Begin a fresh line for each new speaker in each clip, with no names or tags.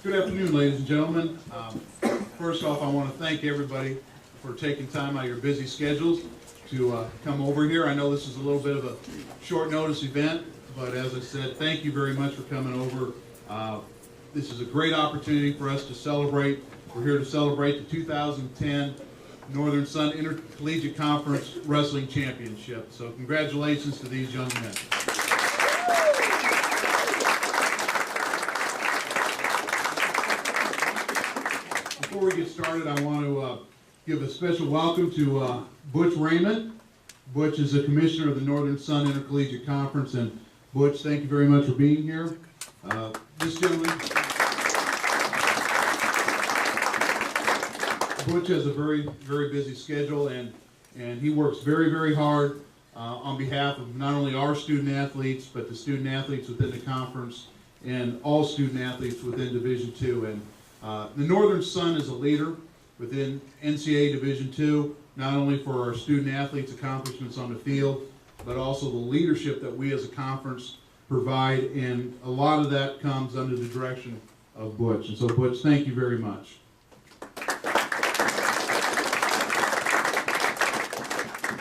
Good afternoon, ladies and gentlemen. First off, I want to thank everybody for taking time out of your busy schedules to come over here. I know this is a little bit of a short notice event, but as I said, thank you very much for coming over. This is a great opportunity for us to celebrate. We're here to celebrate the 2010 Northern Sun Intercollegiate Conference Wrestling Championship. So congratulations to these young men. Before we get started, I want to give a special welcome to Butch Raymond. Butch is the commissioner of the Northern Sun Intercollegiate Conference, and Butch, thank you very much for being here. This gentleman, Butch has a very busy schedule, and he works very hard on behalf of not only our student athletes, but the student athletes within the conference and all student athletes within Division II. And the Northern Sun is a leader within NCAA Division II, not only for our student athletes' accomplishments on the field, but also the leadership that we as a conference provide, and a lot of that comes under the direction of Butch. And so, Butch, thank you very much.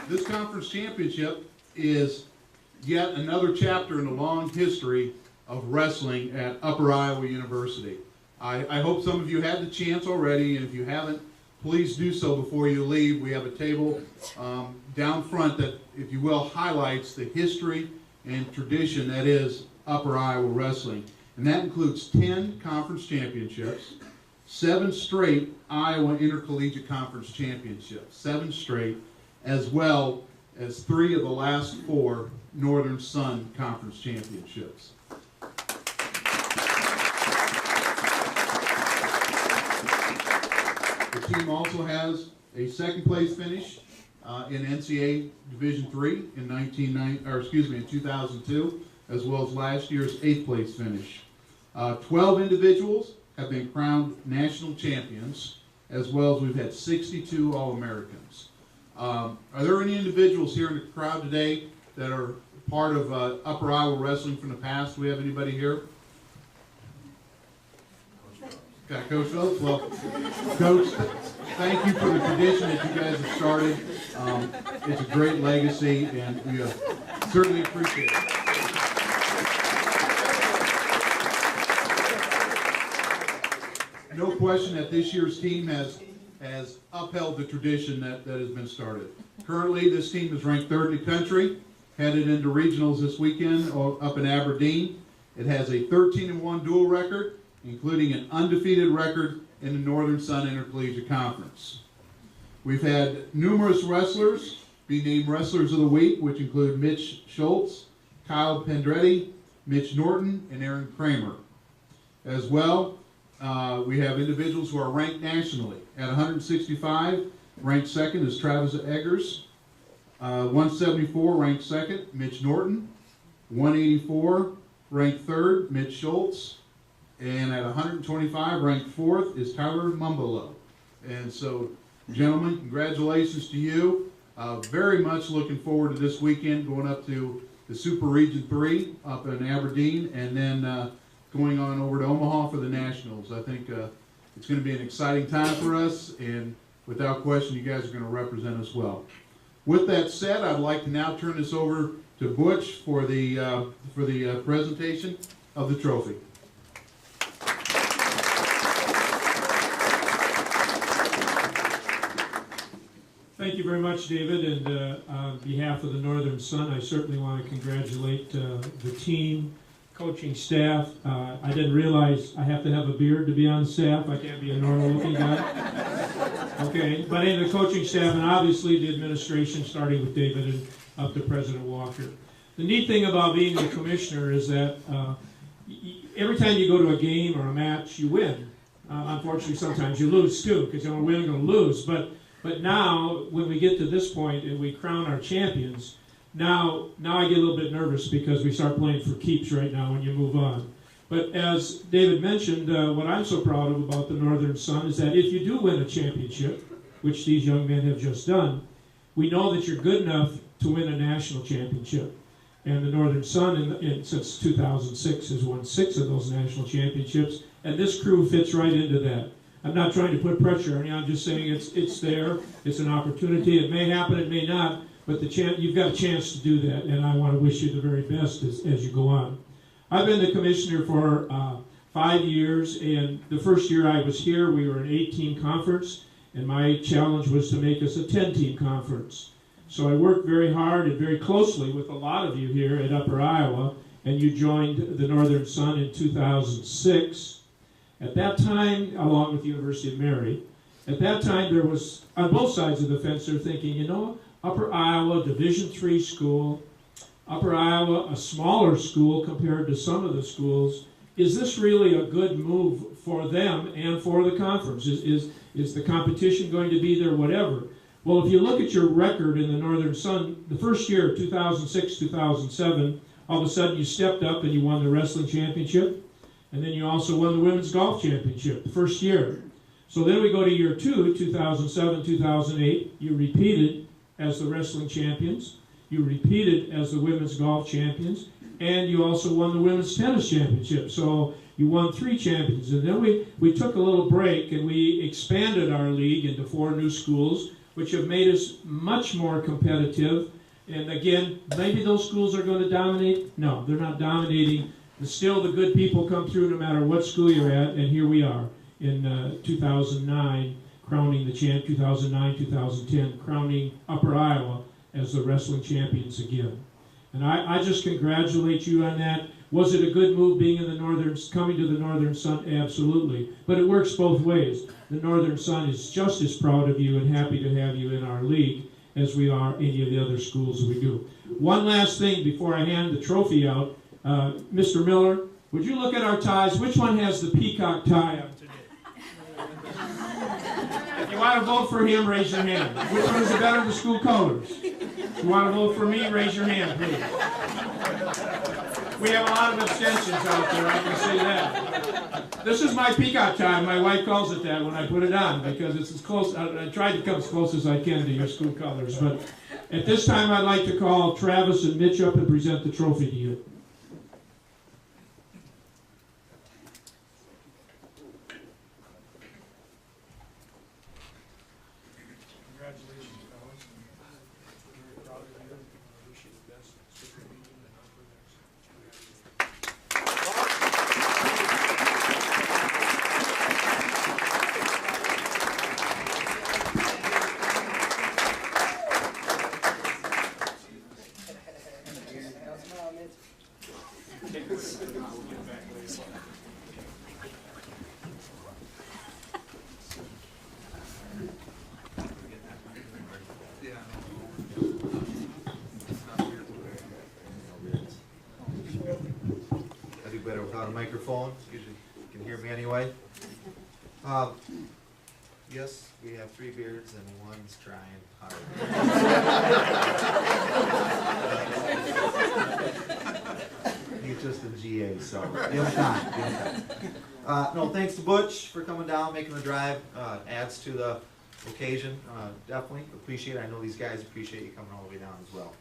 This conference championship is yet another chapter in the long history of wrestling at Upper Iowa University. I hope some of you had the chance already, and if you haven't, please do so before you leave. We have a table down front that, if you will, highlights the history and tradition that is Upper Iowa wrestling. And that includes 10 conference championships, 7 straight Iowa Intercollegiate Conference championships, 7 straight, as well as 3 of the last 4 Northern Sun Conference championships. The team also has a second place finish in NCAA Division III in 2002, as well as last year's 8th place finish. 12 individuals have been crowned national champions, as well as we've had 62 All-Americans. Are there any individuals here in the crowd today that are part of Upper Iowa wrestling from the past? Do we have anybody here? Got Coach Phillips? Well, Coach, thank you for the tradition that you guys have started. It's a great legacy, and we certainly appreciate it. No question that this year's team has upheld the tradition that has been started. Currently, this team is ranked 3rd in the country, headed into regionals this weekend up in Aberdeen. It has a 13-1 dual record, including an undefeated record in the Northern Sun Intercollegiate Conference. We've had numerous wrestlers be named Wrestlers of the Week, which include Mitch Schultz, Kyle Pendretti, Mitch Norton, and Aaron Kramer. As well, we have individuals who are ranked nationally. At 165, ranked 2nd is Travis Eggers. 174, ranked 2nd, Mitch Norton. 184, ranked 3rd, Mitch Schultz. And at 125, ranked 4th, is Tyler Mumbolo. And so, gentlemen, congratulations to you. Very much looking forward to this weekend, going up to the Super Region 3 up in Aberdeen, and then going on over to Omaha for the Nationals. I think it's going to be an exciting time for us, and without question, you guys are going to represent us well. With that said, I'd like to now turn this over to Butch for the presentation of the trophy.
Thank you very much, David, and on behalf of the Northern Sun, I certainly want to congratulate the team, coaching staff. I didn't realize I have to have a beard to be on staff. I can't be a normal-looking guy. Okay, but in the coaching staff, and obviously the administration, starting with David and up to President Walker. The neat thing about being the commissioner is that every time you go to a game or a match, you win. Unfortunately, sometimes you lose too, because you're going to win, you're going to lose. But now, when we get to this point and we crown our champions, now I get a little bit nervous because we start playing for keeps right now when you move on. But as David mentioned, what I'm so proud of about the Northern Sun is that if you do win a championship, which these young men have just done, we know that you're good enough to win a national championship. And the Northern Sun, since 2006, has won 6 of those national championships, And this crew fits right into that. I'm not trying to put pressure on you. I'm just saying it's there. It's an opportunity. It may happen, it may not, but you've got a chance to do that, and I want to wish you the very best as you go on. I've been the commissioner for 5 years, and the first year I was here, we were an 8-team conference, and my challenge was to make us a 10-team conference. So I worked very hard and very closely with a lot of you here at Upper Iowa, and you joined the Northern Sun in 2006. At that time, along with the University of Mary, at that time there was, on both sides of the fence, they're thinking, you know, Upper Iowa, Division III school, Upper Iowa, a smaller school compared to some of the schools, is this really a good move for them and for the conference? Is the competition going to be there, whatever? Well, if you look at your record in the Northern Sun, the first year, 2006, 2007, all of a sudden you stepped up and you won the wrestling championship. And then you also won the women's golf championship the first year. So then we go to year 2, 2007, 2008. You repeated as the wrestling champions. You repeated as the women's golf champions. And you also won the women's tennis championship. So you won 3 champions. And then we took a little break and we expanded our league into 4 new schools, which have made us much more competitive. And again, maybe those schools are going to dominate. No, they're not dominating. Still, the good people come through no matter what school you're at, and here we are in 2009, crowning the 2009, 2010, crowning Upper Iowa as the wrestling champions again. And I just congratulate you on that. Was it a good move being in the coming to the Northern Sun? Absolutely. But it works both ways. The Northern Sun is just as proud of you and happy to have you in our league as we are any of the other schools we do. One last thing before I hand the trophy out. Mr. Miller, would you look at our ties? Which one has the peacock tie on today? If you want to vote for him, raise your hand. Which one is the better of the school colors? If you want to vote for me, raise your hand, please. We have a lot of abstentions out there, I can say that. This is my peacock tie. My wife calls it that when I put it on because it's as close. I tried to come as close as I can to your school colors. But at this time, I'd like to call Travis and Mitch up and present the trophy to you.
Better without a microphone. You can hear me anyway. Yes, we have 3 beards and one's trying hard. He's just a GA, so give him time. No, thanks to Butch for coming down, making the drive. Adds to the occasion. Definitely appreciate it. I know these guys appreciate you coming all the way down as well.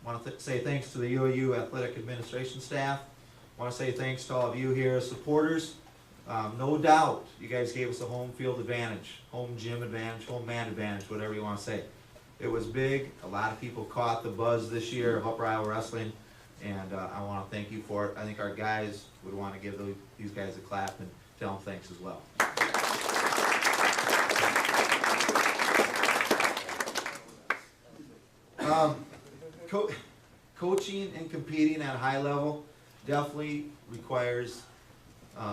Want to say thanks to the UAU athletic administration staff. Want to say thanks to all of you here as supporters. No doubt you guys gave us a home field advantage, home gym advantage, home man advantage, whatever you want to say. It was big. A lot of people caught the buzz this year of Upper Iowa Wrestling, and I want to thank you for it. I think our guys would want to give these guys a clap and tell them thanks as well. Coaching and competing at a high level definitely requires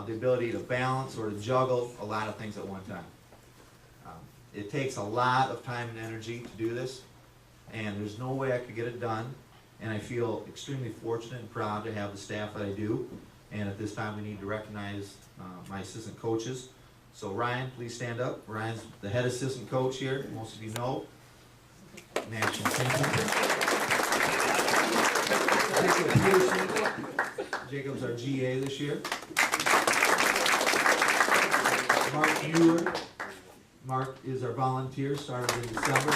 the ability to balance or to juggle a lot of things at one time. It takes a lot of time and energy to do this, and there's no way I could get it done, and I feel extremely fortunate and proud to have the staff that I do, and at this time we need to recognize my assistant coaches. So Ryan, please stand up. Ryan's the head assistant coach here, most of you know. National champion. Jacob's our GA this year. Mark Mueller. Mark is our volunteer, started in December.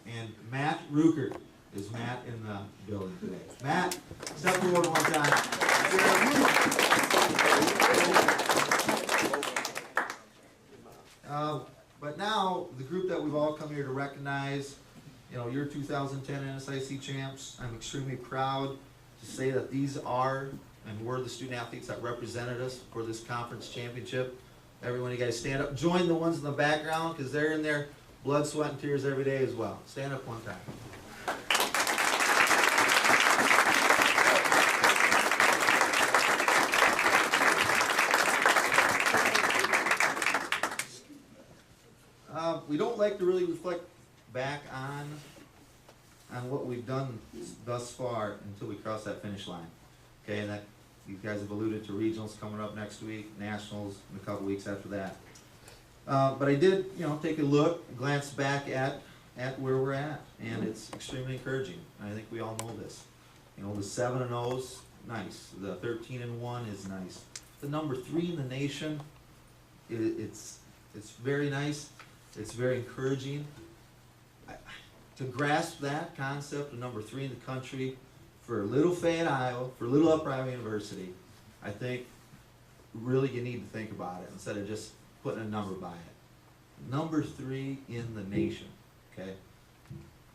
And Matt Ruckert. is Matt in the building today. Matt, step forward one time. But now, the group that we've all come here to recognize, you know, your 2010 NSIC champs, I'm extremely proud to say that these are and were the student athletes that represented us for this conference championship. Everyone, you guys stand up. Join the ones in the background because they're in there blood, sweat, and tears every day as well. Stand up one time. We don't like to really reflect back on what we've done thus far until we cross that finish line. Okay, and that you guys have alluded to regionals coming up next week, nationals in a couple weeks after that. But I did, you know, take a look, glance back at where we're at, and it's extremely encouraging. I think we all know this. You know, the 7-0's nice. The 13-1 is nice. The number 3 in the nation, it's very nice. It's very encouraging. To grasp that concept of number 3 in the country for Little Fayette, Iowa, for Little Upper Iowa University, I think really you need to think about it instead of just putting a number by it. Number 3 in the nation, okay?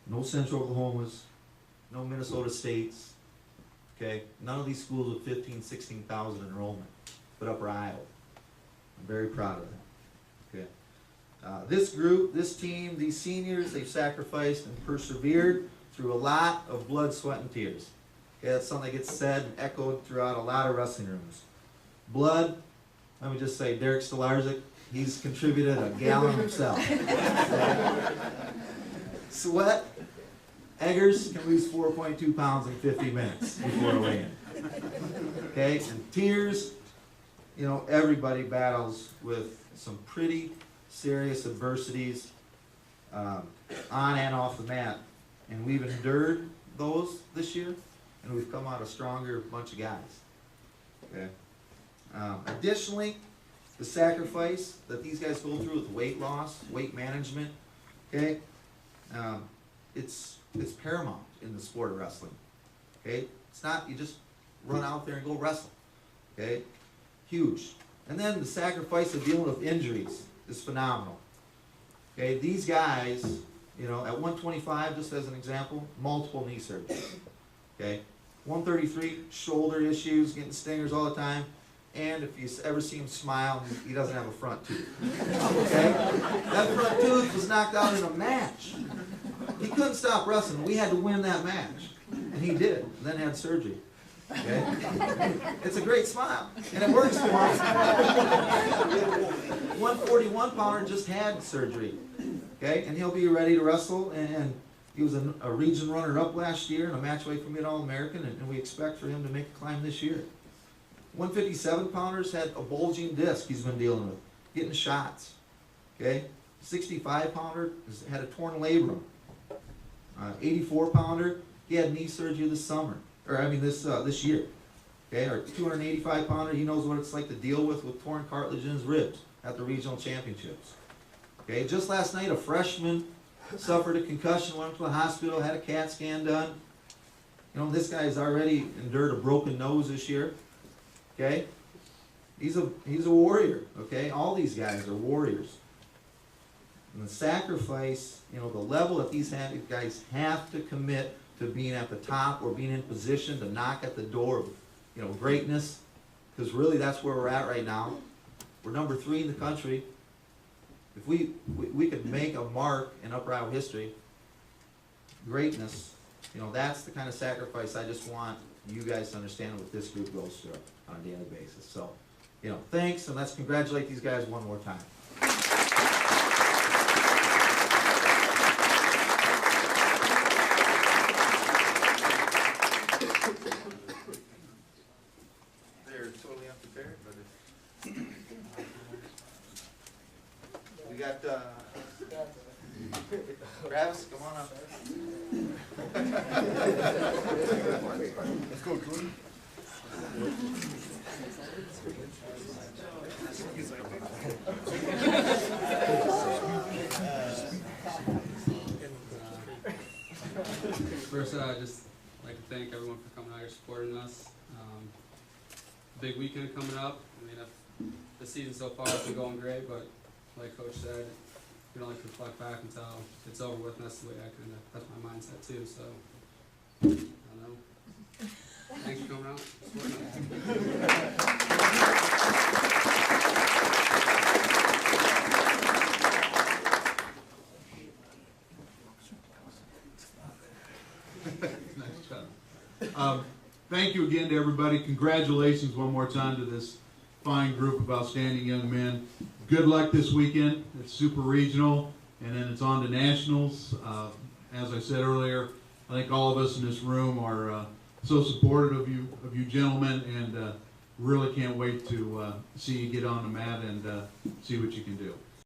No Central Oklahomas, no Minnesota States, okay? None of these schools with 15,000, 16,000 enrollment, but Upper Iowa. I'm very proud of that, okay? This group, this team, these seniors, they've sacrificed and persevered through a lot of blood, sweat, and tears. Okay, that's something that gets said and echoed throughout a lot of wrestling rooms. Blood, let me just say, Derek Stolarczyk, he's contributed a gallon himself. Sweat, Eggers can lose 4.2 pounds in 50 minutes before a weigh-in. Okay, and tears, you know, everybody battles with some pretty serious adversities on and off the mat, and we've endured those this year, and we've come out a stronger bunch of guys. Okay. Additionally, the sacrifice that these guys go through with weight loss, weight management, okay, it's paramount in the sport of wrestling. Okay, it's not you just run out there and go wrestle. Okay, huge. And then the sacrifice of dealing with injuries is phenomenal. Okay, these guys, you know, at 125, just as an example, multiple knee surgeries. Okay, 133, shoulder issues, getting stingers all the time, and if you ever see him smile, he doesn't have a front tooth. Okay, that front tooth was knocked out in a match. He couldn't stop wrestling. We had to win that match, and he did. And then had surgery. Okay, it's a great smile, and it works for him. 141 pounder just had surgery, okay, and he'll be ready to wrestle. And he was a region runner-up last year and a match away from being All-American, and we expect for him to make a climb this year. 157 pounders had a bulging disc he's been dealing with, getting shots. Okay, 65 pounder had a torn labrum. 84 pounder, he had knee surgery this summer. This year. Okay, our 285 pounder, he knows what it's like to deal with torn cartilage in his ribs at the regional championships. Okay, just last night a freshman suffered a concussion, went to the hospital, had a CAT scan done. You know, this guy's already endured a broken nose this year. Okay, he's a warrior. Okay, all these guys are warriors. And the sacrifice, you know, the level that these guys have to commit to being at the top or being in position to knock at the door of, you know, greatness, because really that's where we're at right now. We're number 3 in the country. If we could make a mark in Upper Iowa history, greatness, you know, that's the kind of sacrifice I just want you guys to understand what this group goes through on a daily basis. So, you know, thanks, and let's congratulate these guys one more time. We got Travis, come on up.
Let's go, Jordan.
First
course, I'd just like to thank everyone for coming out here supporting us. Big weekend coming up. I mean, the season so far has been going great, but like Coach said, we don't like to reflect back until it's over with, and that's the way that's my mindset too, so, I don't know. Thanks for coming out.
Nice job. Thank you again to everybody. Congratulations one more time to this fine group of outstanding young men. Good luck this weekend. It's super regional, and then it's on to nationals. As I said earlier, I think all of us in this room are so supportive of you gentlemen, and really can't wait to see you get on the mat and see what you can do.